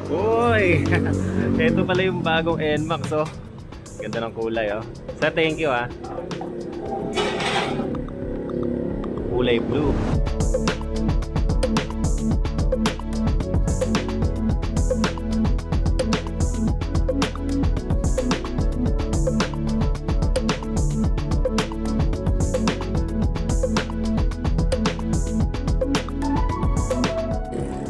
Uy! Ito pala yung bagong NMAX, oh. Ganda ng kulay, oh. Sir, thank you, ah. Kulay blue.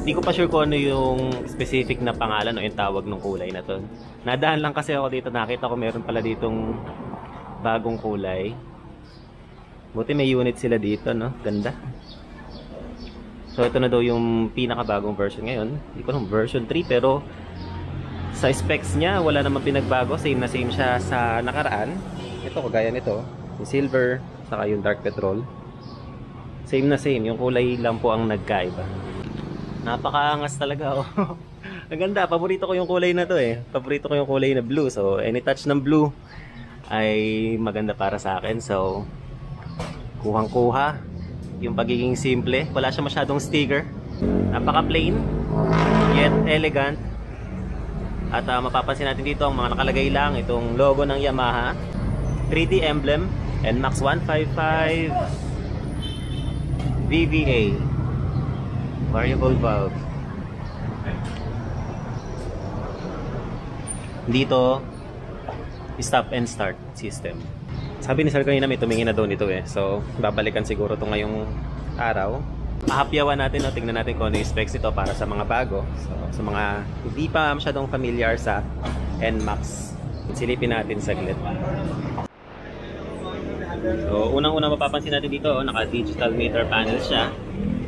Hindi ko pa sure kung ano yung specific na pangalan o yung tawag ng kulay na to. Nadaan lang kasi ako dito, nakita ko meron pala ditong bagong kulay. Buti may unit sila dito, no? Ganda. So ito na daw yung pinakabagong version ngayon. Hindi ko alam, version 3, pero sa specs niya wala namang pinagbago. Same na same siya sa nakaraan. Ito, kagaya nito, yung silver, saka yung dark petrol. Same na same, yung kulay lang po ang nagkaiba. Napakaangas talaga, oh. Ang ganda, paborito ko yung kulay na to, eh. Paborito ko yung kulay na blue. So any touch ng blue ay maganda para sa akin. So kuhang-kuha yung pagiging simple. Wala siya masyadong sticker. Napaka plain yet elegant. At mapapansin natin dito ang mga nakalagay lang itong logo ng Yamaha, 3D emblem, NMAX 155 VVA variable valve. Dito stop and start system. Sabi ni Sir kanina may tumingin na doon ito, eh. So babalikan siguro ito ngayong araw. Mahapyawan natin, no? Tingnan natin kung ano yung specs ito para sa mga bago. So sa mga hindi pa masyadong familiar sa NMAX, silipin natin saglit. So unang-una mapapansin natin dito, naka-digital meter panel siya.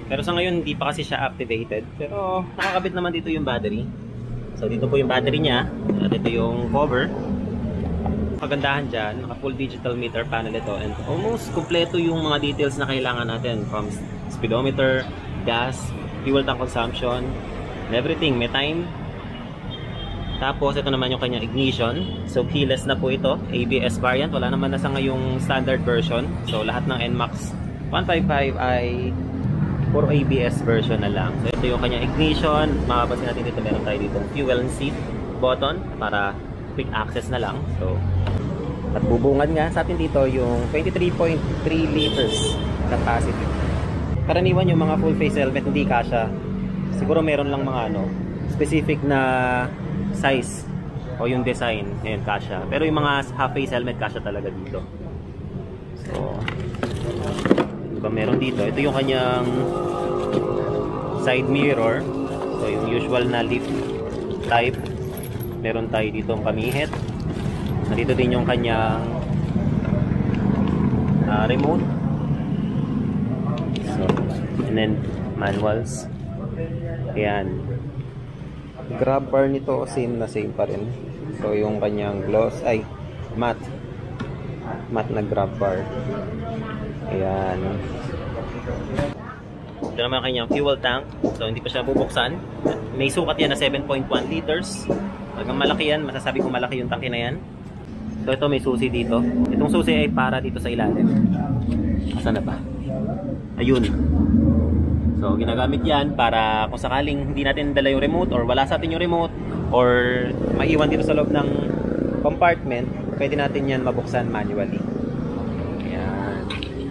Pero sa ngayon hindi pa kasi siya activated. Pero nakakabit naman dito yung battery. So dito po yung battery niya. At ito yung cover. Kagandahan dyan, naka full digital meter panel ito. And almost kompleto yung mga details na kailangan natin. From speedometer, gas, fuel tank consumption, and everything. May time. Tapos ito naman yung kanyang ignition. So keyless na po ito. ABS variant. Wala naman na sa ngayong standard version. So lahat ng NMAX 155 ay puro ABS version na lang. So ito yung kanyang ignition. Makapansin natin dito, meron tayo dito fuel and seat button para quick access na lang. So at bubungan nga sa atin dito yung 23.3 liters capacity. Karaniwan yung mga full face helmet hindi kasya. Siguro meron lang mga specific na size o yung design, ayan, kasya. Pero yung mga half face helmet kasya talaga dito. So diba meron dito, ito yung kanyang side mirror. So yung usual na lift type. Meron tayo dito ang pamihit. Nandito din yung kanyang remote. So and then manuals. Ayan, grab bar nito same na same pa rin. So yung kanyang gloss ay matte na grab bar. Ayan. Ito naman kanyang fuel tank. So hindi pa siya bubuksan. May sukat yan na 7.1 liters. Hanggang malaki yan. Masasabi ko malaki yung tangke na yan. So ito may susi dito. Itong susi ay para dito sa ilalim. Asan na ba? Ayun. So ginagamit yan para kung sakaling hindi natin dala yung remote or wala sa atin yung remote or maiwan dito sa loob ng compartment, pwede natin yan mabuksan manually.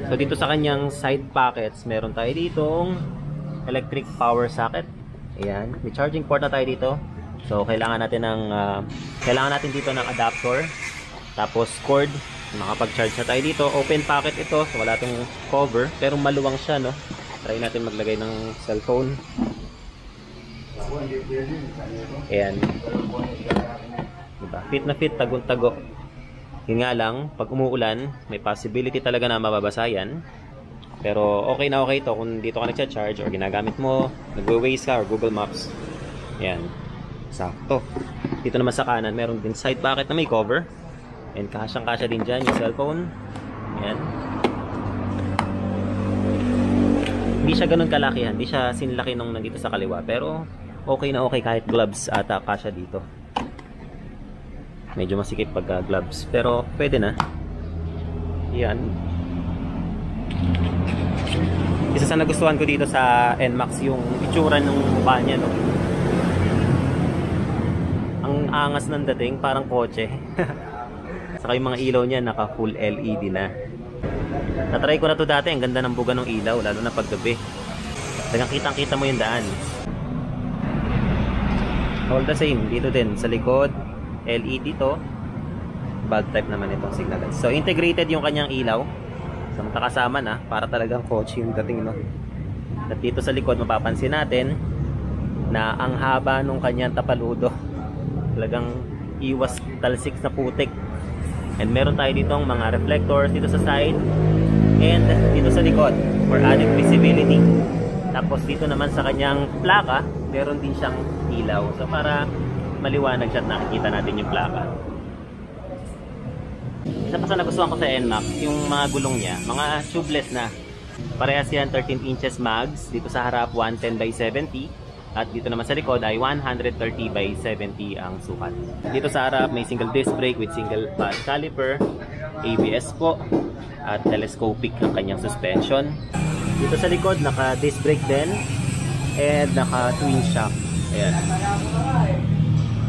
So dito sa kanyang side pockets, meron tayo ditong electric power socket. Ayan, may charging port na tayo dito. So kailangan natin dito ng adapter. Tapos cord, makapag-charge na tayo dito. Open pocket ito, so wala tong cover, pero maluwang siya, no. Try natin maglagay ng cellphone. Ayan. Diba? Fit na fit, tagong-tago. Yun nga lang, pag umuulan, may possibility talaga na mababasa yan. Pero okay na okay to kung dito ka nagcha-charge or ginagamit mo, nagwe-Waze ka or Google Maps. Yan. Sakto. Dito naman sa kanan, meron din side pocket na may cover. And kasyang-kasya din dyan yung cellphone. Yan. Hindi siya ganun kalakihan. Hindi siya sinlaki nung nandito sa kaliwa. Pero okay na okay kahit gloves ata kasya dito. Medyo masikip pag gloves, pero pwede na. Yan. Isa sa nagustuhan ko dito sa NMAX yung itsura ng mukha niya, no? angas ng dating, parang kotse. Saka yung mga ilaw niya naka full LED na. Natry ko na to dati, ang ganda ng buga ng ilaw, lalo na paggabi. Talagang kitang-kita mo yung daan. All the same, dito din sa likod, LED to. Bulb type naman itong signal light. So integrated yung kanyang ilaw. So magkakasama na, para talagang kotse yung dating, no? At dito sa likod mapapansin natin na ang haba nung kanyang tapaludo. Talagang iwas talsik na putik. And meron tayo ditong mga reflectors dito sa side and dito sa likod for added visibility. Tapos dito naman sa kanyang plaka, meron din siyang ilaw. So para maliwanag siya at nakikita natin yung plaka. Isa pa sa nagustuhan ko sa NMAX, yung mga gulong niya, mga tubeless na. Parehas yan 13 inches mags. Dito sa harap 110 by 70. At dito naman sa likod ay 130 by 70 ang sukat. Dito sa harap may single disc brake with single pad caliper, ABS po, at telescopic ang kanyang suspension. Dito sa likod naka disc brake din and naka twin shock. Ayan.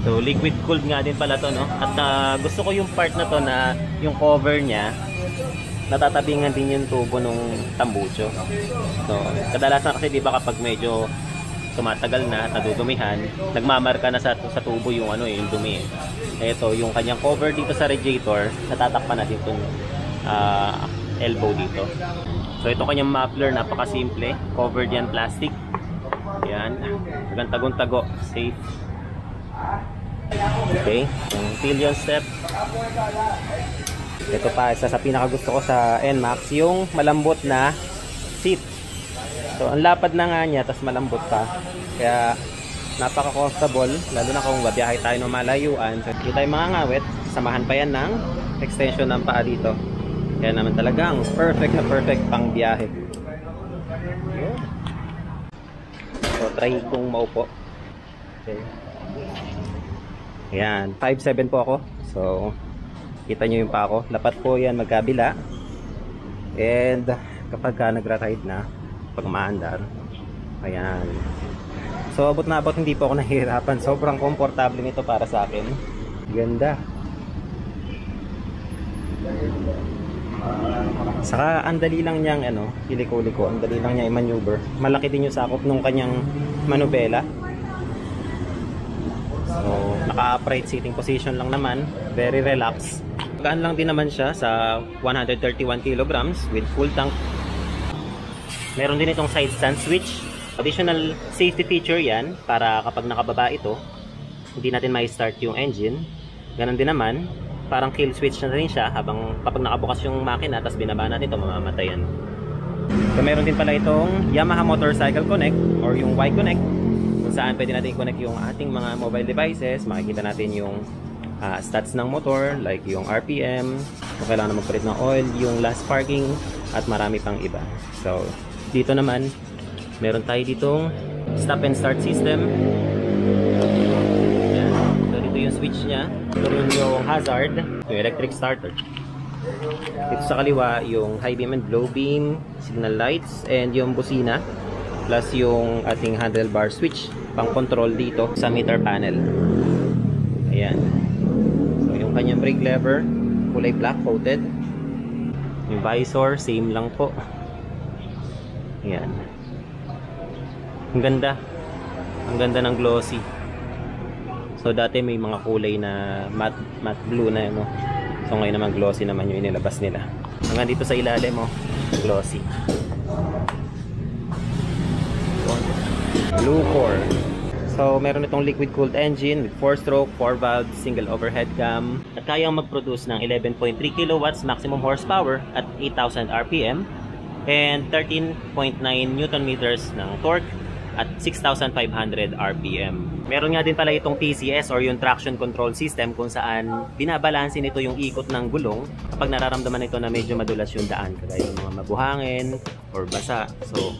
So liquid cooled nga din pala to, no? At gusto ko yung part na to na yung cover niya natatabingan din yung tubo nung tambucho. So kadalasan kasi di ba kapag medyo tumatagal na, nadudumihan, nagmamarka na sa tubo yung yung dumi. Ito, yung kanyang cover dito sa radiator, natatakpan natin itong elbow dito. So ito kanyang muffler, napakasimple, covered yan plastic. Yan, hanggang tagong-tago, safe. Okay, yung pillion step. Ito pa, isa sa pinakagusto ko sa NMAX, yung malambot na seat. So, ang lapad na nga niya, tapos malambot pa. Kaya, napaka-comfortable, lalo na kung babiyahe tayo ng malayuan. So, hindi tayo makangawit, samahan pa yan ng extension ng paa dito. Kaya naman talagang perfect na perfect pang biyahe. So, try kong maupo. Okay. Ayan, 5'7" po ako. So, kita nyo yung pa ako. Lapat po yan magkabila. And, kapag nagra-ride na, pag maandar, ayan. So abot na abot, hindi po ako nahihirapan. Sobrang komportable nito para sa akin. Ganda. Saka ang dali lang niyang liko-liko, ang dali lang niya i-maneuver. Malaki din yung sakop nung kanyang manubela. So naka-upright sitting position lang naman, very relaxed. Gaan lang din naman siya sa 131 kilograms with full tank. Meron din itong side stand switch. Additional safety feature yan para kapag nakababa ito, hindi natin mai-start yung engine. Ganon din naman, parang kill switch na rin siya habang kapag nakabukas yung makina tapos binaba natin ito, mamamatay yan. So meron din pala itong Yamaha Motorcycle Connect or yung Y-Connect kung saan pwede natin i-connect yung ating mga mobile devices. Makikita natin yung stats ng motor like yung RPM, kung kailangan na magpalit ng oil, yung last parking at marami pang iba. So dito naman, meron tayo ditong stop and start system. Ayan. So dito yung switch niya. Ito rin yung hazard, yung electric starter. Dito sa kaliwa, yung high beam and low beam, signal lights, and yung busina. Plus yung ating handlebar switch, pang control dito sa meter panel. Ayan. So yung kanyang brake lever, kulay black coated. Yung visor, same lang po. Ayan. Ang ganda. Ang ganda ng glossy. So dati may mga kulay na matte blue na no. So ngayon naman glossy naman yung inilabas nila. Hanggang dito sa ilalim glossy. Blue core. So meron itong liquid cooled engine with 4-stroke, 4-valve, single overhead cam at kayang mag-produce ng 11.3 kilowatts maximum horsepower at 8,000 RPM. And 13.9 Newton meters ng torque at 6,500 RPM. Meron nga din pala itong TCS or yung traction control system kung saan binabalansin nito yung ikot ng gulong kapag nararamdaman nito na medyo madulas yung daan, kagaya yung mga mabuhangin or basa. So,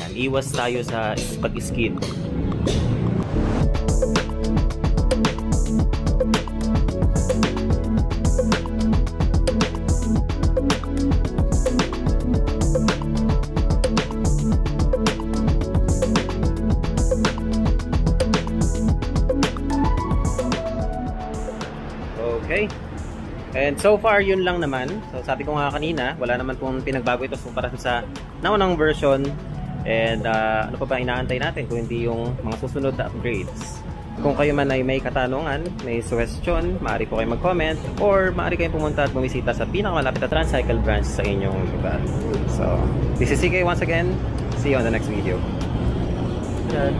yan, iwas tayo sa pag-skid. And so far, yun lang naman. So sabi ko nga kanina, wala naman pong pinagbago ito kumpara sa naunang version. And ano pa ba inaantay natin kung hindi yung mga susunod na upgrades. Kung kayo man ay may katanungan, may suggestion, maaari po kayo mag-comment or maaari kayong pumunta at bumisita sa pinakamalapit na Tricycle branch sa inyong lugar. So, this is CK once again. See you on the next video. Yan.